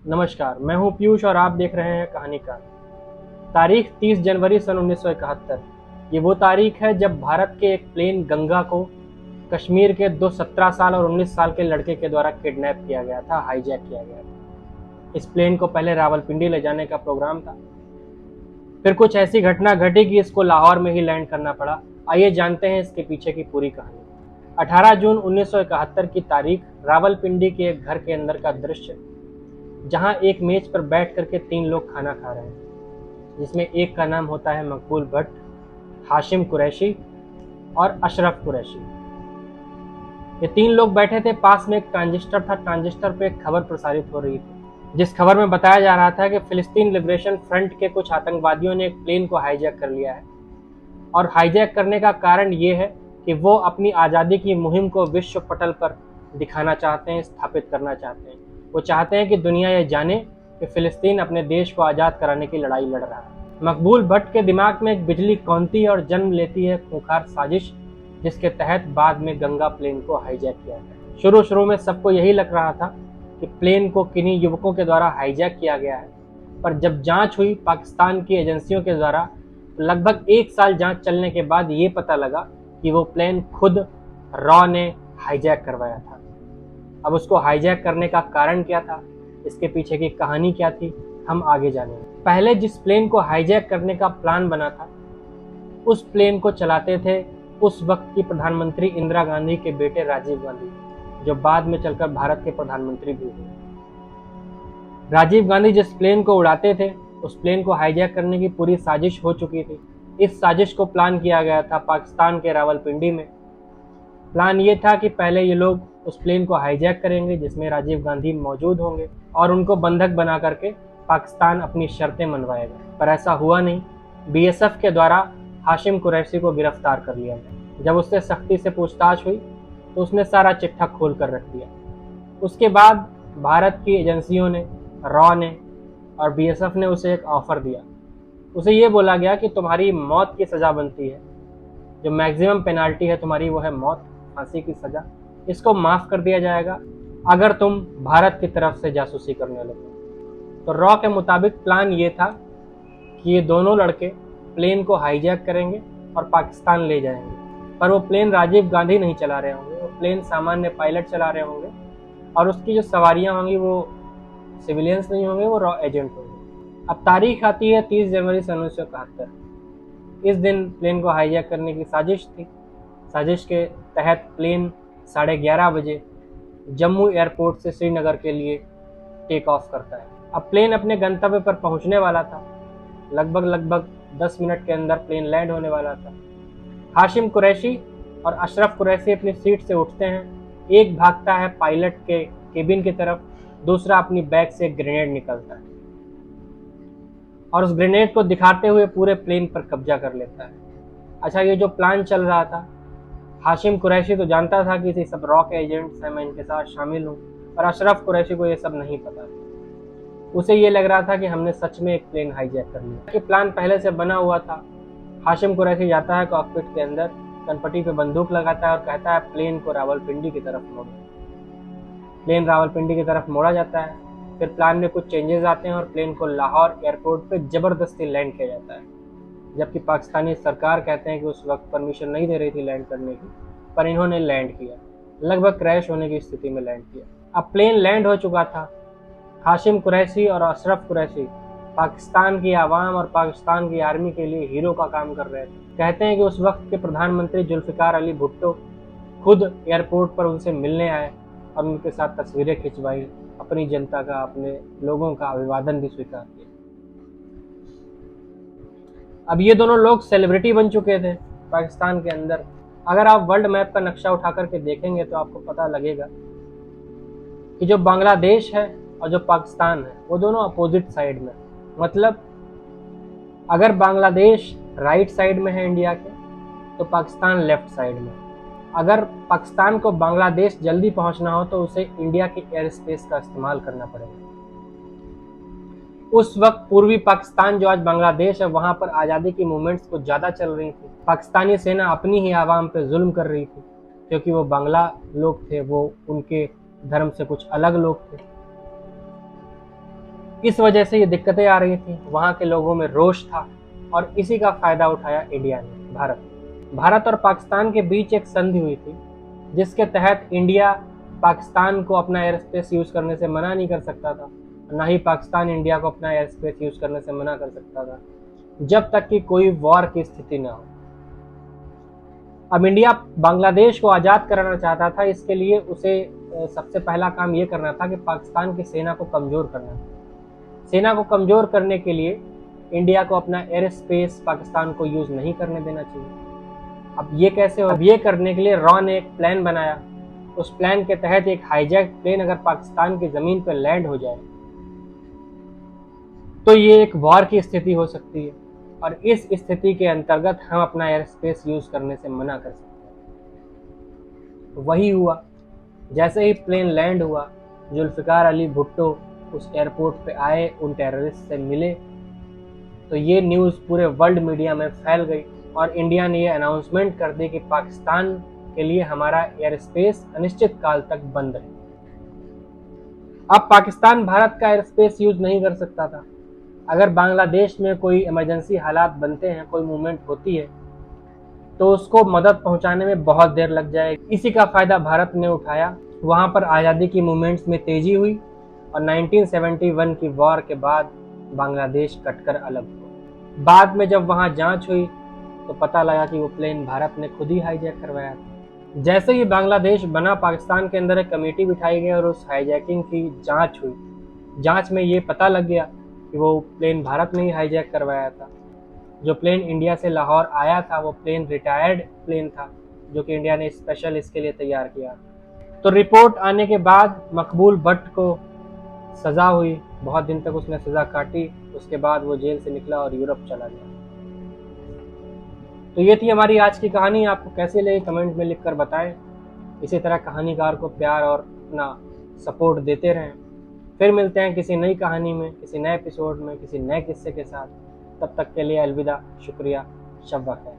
नमस्कार, मैं हूं पीयूष और आप देख रहे हैं कहानी का। तारीख 30 जनवरी सन 1971। ये वो तारीख है जब भारत के एक प्लेन गंगा को कश्मीर के दो 17 साल और 19 साल के लड़के के द्वारा किडनैप किया गया था, हाईजैक किया गया था। इस प्लेन को पहले रावलपिंडी ले जाने का प्रोग्राम था, फिर कुछ ऐसी घटना घटी कि इसको लाहौर में ही लैंड करना पड़ा। आइए जानते हैं इसके पीछे की पूरी कहानी। 18 जून 1971 की तारीख, रावलपिंडी के एक घर के अंदर का दृश्य, जहां एक मेज पर बैठ करके 3 लोग खाना खा रहे हैं, जिसमें एक का नाम होता है मकबूल भट्ट, हाशिम कुरैशी और अशरफ कुरैशी। ये 3 लोग बैठे थे। पास में एक ट्रांजिस्टर था। ट्रांजिस्टर पे एक खबर प्रसारित हो रही थी, जिस खबर में बताया जा रहा था कि फिलिस्तीन लिबरेशन फ्रंट के कुछ आतंकवादियों ने एक प्लेन को हाईजैक कर लिया है, और हाईजैक करने का कारण ये है कि वो अपनी आज़ादी की मुहिम को विश्व पटल पर दिखाना चाहते हैं, स्थापित करना चाहते हैं। वो चाहते हैं कि दुनिया ये जाने कि फिलिस्तीन अपने देश को आज़ाद कराने की लड़ाई लड़ रहा है। मकबूल भट्ट के दिमाग में एक बिजली कौंती और जन्म लेती है खूंखार साजिश, जिसके तहत बाद में गंगा प्लेन को हाईजैक किया गया। शुरू में सबको यही लग रहा था कि प्लेन को किन्हीं युवकों के द्वारा हाईजैक किया गया है, पर जब जांच हुई पाकिस्तान की एजेंसियों के द्वारा, लगभग 1 साल जांच चलने के बाद ये पता लगा कि वो प्लेन खुद रॉ ने हाईजैक करवाया था। अब उसको हाईजैक करने का कारण क्या था, इसके पीछे की कहानी क्या थी, हम आगे जानेंगे। पहले जिस प्लेन को हाईजैक करने का प्लान बना था, उस प्लेन को चलाते थे उस वक्त की प्रधानमंत्री इंदिरा गांधी के बेटे राजीव गांधी, जो बाद में चलकर भारत के प्रधानमंत्री भी हुए। राजीव गांधी जिस प्लेन को उड़ाते थे, उस प्लेन को हाईजैक करने की पूरी साजिश हो चुकी थी। इस साजिश को प्लान किया गया था पाकिस्तान के रावलपिंडी में। प्लान ये था कि पहले ये लोग उस प्लेन को हाईजैक करेंगे, जिसमें राजीव गांधी मौजूद होंगे, और उनको बंधक बना करके पाकिस्तान अपनी शर्तें मनवाएगा। पर ऐसा हुआ नहीं। बीएसएफ के द्वारा हाशिम कुरैशी को गिरफ्तार कर लिया गया। जब उससे सख्ती से पूछताछ हुई तो उसने सारा चिट्ठा खोल कर रख दिया। उसके बाद भारत की एजेंसियों ने, रॉ ने और बीएसएफ ने उसे एक ऑफर दिया। उसे ये बोला गया कि तुम्हारी मौत की सज़ा बनती है, जो मैक्सिमम पेनाल्टी है तुम्हारी वो है मौत, फांसी की सज़ा। इसको माफ़ कर दिया जाएगा अगर तुम भारत की तरफ से जासूसी करने लगो। तो रॉ के मुताबिक प्लान ये था कि ये दोनों लड़के प्लेन को हाईजैक करेंगे और पाकिस्तान ले जाएंगे। पर वो प्लेन राजीव गांधी नहीं चला रहे होंगे, वो प्लेन सामान्य पायलट चला रहे होंगे, और उसकी जो सवारियां होंगी वो सिविलियंस नहीं होंगे, वो रॉ एजेंट होंगे। अब तारीख आती है 30 जनवरी सन 1971। इस दिन प्लेन को हाईजैक करने की साजिश थी। साजिश के तहत प्लेन 11:30 बजे जम्मू एयरपोर्ट से श्रीनगर के लिए टेक ऑफ करता है। अब प्लेन अपने गंतव्य पर पहुंचने वाला था। लगभग 10 मिनट के अंदर प्लेन लैंड होने वाला था। हाशिम कुरैशी और अशरफ कुरैशी अपनी सीट से उठते हैं। एक भागता है पायलट के केबिन की तरफ, दूसरा अपनी बैग से एक ग्रेनेड निकलता है और उस ग्रेनेड को दिखाते हुए पूरे प्लेन पर कब्जा कर लेता है। अच्छा, ये जो प्लान चल रहा था, हाशिम कुरैशी तो जानता था कि ये सब रॉ के एजेंट्स हैं, मैं इनके साथ शामिल हूँ, पर अशरफ कुरैशी को ये सब नहीं पता था। उसे ये लग रहा था कि हमने सच में एक प्लेन हाईजैक कर लिया। कि प्लान पहले से बना हुआ था। हाशिम कुरैशी जाता है कॉकपिट के अंदर, कनपटी पे बंदूक लगाता है और कहता है प्लेन को रावलपिंडी की तरफ मोड़ो। प्लेन रावलपिंडी की तरफ मोड़ा जाता है। फिर प्लान में कुछ चेंजेस आते हैं और प्लेन को लाहौर एयरपोर्ट पे जबरदस्ती लैंड किया जाता है, जबकि पाकिस्तानी सरकार कहते हैं कि उस वक्त परमिशन नहीं दे रही थी लैंड करने की, पर इन्होंने लैंड किया। लगभग क्रैश होने की स्थिति में लैंड किया। अब प्लेन लैंड हो चुका था। हाशिम कुरैशी और अशरफ कुरैशी पाकिस्तान की आवाम और पाकिस्तान की आर्मी के लिए हीरो का काम कर रहे थे। कहते हैं कि उस वक्त के प्रधानमंत्री जुल्फिकार अली भुट्टो खुद एयरपोर्ट पर उनसे मिलने आए और उनके साथ तस्वीरें खिंचवाई, अपनी जनता का, अपने लोगों का अभिवादन भी स्वीकार किया। अब ये दोनों लोग सेलिब्रिटी बन चुके थे पाकिस्तान के अंदर। अगर आप वर्ल्ड मैप का नक्शा उठा करके देखेंगे तो आपको पता लगेगा कि जो बांग्लादेश है और जो पाकिस्तान है वो दोनों अपोजिट साइड में। मतलब अगर बांग्लादेश राइट साइड में है इंडिया के, तो पाकिस्तान लेफ्ट साइड में। अगर पाकिस्तान को बांग्लादेश जल्दी पहुंचना हो तो उसे इंडिया के एयर स्पेस का इस्तेमाल करना पड़ेगा। उस वक्त पूर्वी पाकिस्तान, जो आज बांग्लादेश है, वहां पर आज़ादी की मूवमेंट्स कुछ ज़्यादा चल रही थी। पाकिस्तानी सेना अपनी ही आवाम पे जुल्म कर रही थी, क्योंकि वो बांग्ला लोग थे, वो उनके धर्म से कुछ अलग लोग थे। इस वजह से ये दिक्कतें आ रही थी, वहाँ के लोगों में रोष था और इसी का फायदा उठाया इंडिया ने। भारत और पाकिस्तान के बीच एक संधि हुई थी जिसके तहत इंडिया पाकिस्तान को अपना एयर स्पेस यूज करने से मना नहीं कर सकता था, ना ही पाकिस्तान इंडिया को अपना एयर स्पेस यूज करने से मना कर सकता था, जब तक कि कोई वॉर की स्थिति न हो। अब इंडिया बांग्लादेश को आज़ाद कराना चाहता था, इसके लिए उसे सबसे पहला काम ये करना था कि पाकिस्तान की सेना को कमज़ोर करना था। सेना को कमज़ोर करने के लिए इंडिया को अपना एयर स्पेस पाकिस्तान को यूज़ नहीं करने देना चाहिए। अब ये कैसे हो? अब ये करने के लिए रॉ ने एक प्लान बनाया। उस प्लान के तहत एक हाईजैक प्लेन अगर पाकिस्तान की ज़मीन पर लैंड हो जाए तो ये एक वॉर की स्थिति हो सकती है और इस स्थिति के अंतर्गत हम अपना एयर स्पेस यूज़ करने से मना कर सकते हैं। वही हुआ। जैसे ही प्लेन लैंड हुआ, जुल्फ़िकार अली भुट्टो उस एयरपोर्ट पे आए, उन टेररिस्ट से मिले, तो ये न्यूज़ पूरे वर्ल्ड मीडिया में फैल गई और इंडिया ने ये अनाउंसमेंट कर दी कि पाकिस्तान के लिए हमारा एयर स्पेस अनिश्चित काल तक बंद है। अब पाकिस्तान भारत का एयर स्पेस यूज नहीं कर सकता था। अगर बांग्लादेश में कोई इमरजेंसी हालात बनते हैं, कोई मूवमेंट होती है, तो उसको मदद पहुंचाने में बहुत देर लग जाएगी। इसी का फायदा भारत ने उठाया। वहां पर आज़ादी की मूवमेंट्स में तेजी हुई और 1971 की वॉर के बाद बांग्लादेश कटकर अलग हुआ। बाद में जब वहां जांच हुई तो पता लगा कि वो प्लेन भारत ने खुद ही हाईजैक करवाया था। जैसे ही बांग्लादेश बना, पाकिस्तान के अंदर एक कमेटी बिठाई गई और उस हाईजैकिंग की जांच हुई। जांच में ये पता लग गया कि वो प्लेन भारत ने ही हाईजैक करवाया था। जो प्लेन इंडिया से लाहौर आया था वो प्लेन रिटायर्ड प्लेन था, जो कि इंडिया ने स्पेशल इसके लिए तैयार किया। तो रिपोर्ट आने के बाद मकबूल भट्ट को सज़ा हुई, बहुत दिन तक उसने सज़ा काटी। उसके बाद वो जेल से निकला और यूरोप चला गया। तो ये थी हमारी आज की कहानी। आपको कैसे लगी कमेंट में लिखकर बताएं। इसी तरह कहानीकार को प्यार और अपना सपोर्ट देते रहें। फिर मिलते हैं किसी नई कहानी में, किसी नए एपिसोड में, किसी नए किस्से के साथ। तब तक के लिए अलविदा, शुक्रिया, शब ब खैर।